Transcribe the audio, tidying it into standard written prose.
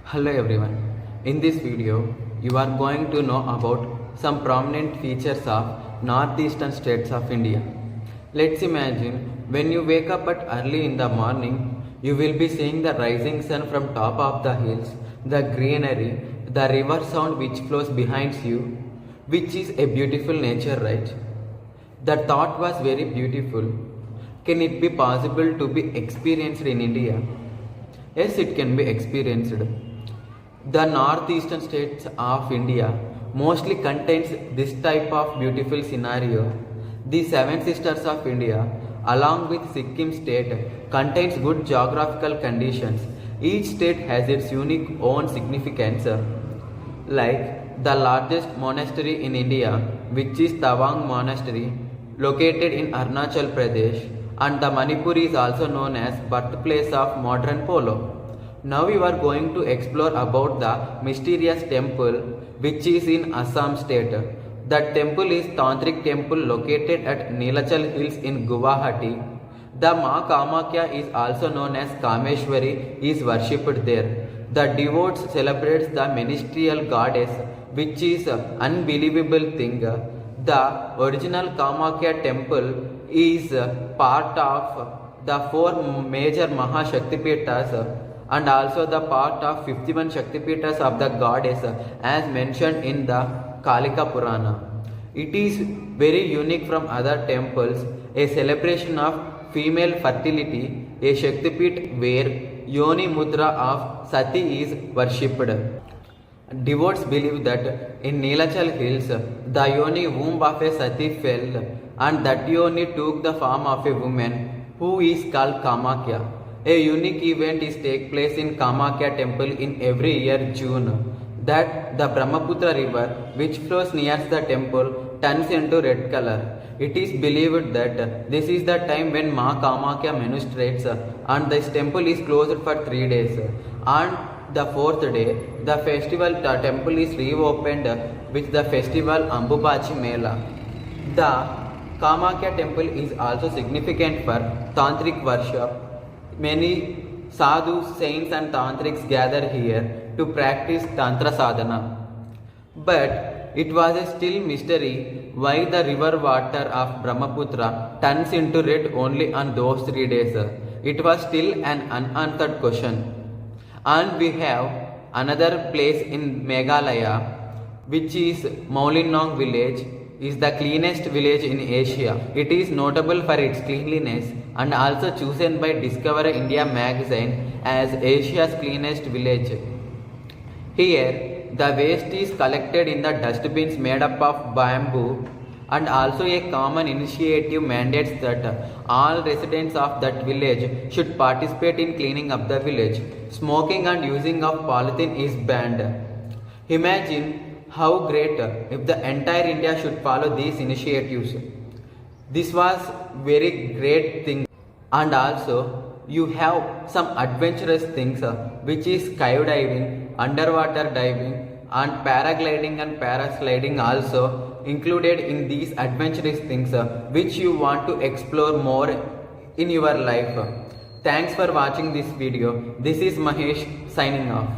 Hello everyone. In this video, you are going to know about some prominent features of northeastern states of India. Let's imagine when you wake up at early in the morning, you will be seeing the rising sun from top of the hills, the greenery, the river sound which flows behind you, which is a beautiful nature, right? The thought was very beautiful. Can it be possible to be experienced in India? Yes, it can be experienced. The northeastern states of India mostly contains this type of beautiful scenario. The Seven Sisters of India, along with Sikkim state, contains good geographical conditions. Each state has its unique own significance. Like the largest monastery in India, which is Tawang Monastery, located in Arunachal Pradesh, and the Manipur is also known as birthplace of modern polo. Now we are going to explore about the mysterious temple which is in Assam state. That temple is Tantric temple located at Nilachal Hills in Guwahati. The Ma Kamakya is also known as Kameshwari is worshipped there. The devotees celebrates the ministerial goddess, which is an unbelievable thing. The original Kamakya temple is part of the four major Mahashaktipeethas and also the part of 51 Shaktipeethas of the goddess as mentioned in the Kalika Purana. It is very unique from other temples, a celebration of female fertility, a Shaktipeeth where Yoni Mudra of Sati is worshipped. Devotees believe that in Nilachal Hills, the Yoni womb of a Sati fell and that Yoni took the form of a woman who is called Kamakya. A unique event is take place in Kamakya temple in every year June. That the Brahmaputra river which flows near the temple turns into red color. It is believed that this is the time when Ma Kamakya menstruates and this temple is closed for 3 days. On the 4th day, the festival temple is reopened with the festival Ambubachi Mela. The Kamakya temple is also significant for Tantric worship. Many sadhus, saints and tantrics gather here to practice Tantra sadhana. But it was a still mystery why the river water of Brahmaputra turns into red only on those 3 days. It was still an unanswered question. And we have another place in Meghalaya, which is Maulinong village, is the cleanest village in Asia. It is notable for its cleanliness and also chosen by Discover India magazine as Asia's cleanest village. Here, the waste is collected in the dustbins made up of bamboo, and also a common initiative mandates that all residents of that village should participate in cleaning up the village. Smoking and using of polythene is banned. Imagine how great if the entire India should follow these initiatives. This was very great thing. And also you have some adventurous things which is skydiving, underwater diving and paragliding and parasliding also included in these adventurous things which you want to explore more in your life. Thanks for watching this video. This is Mahesh signing off.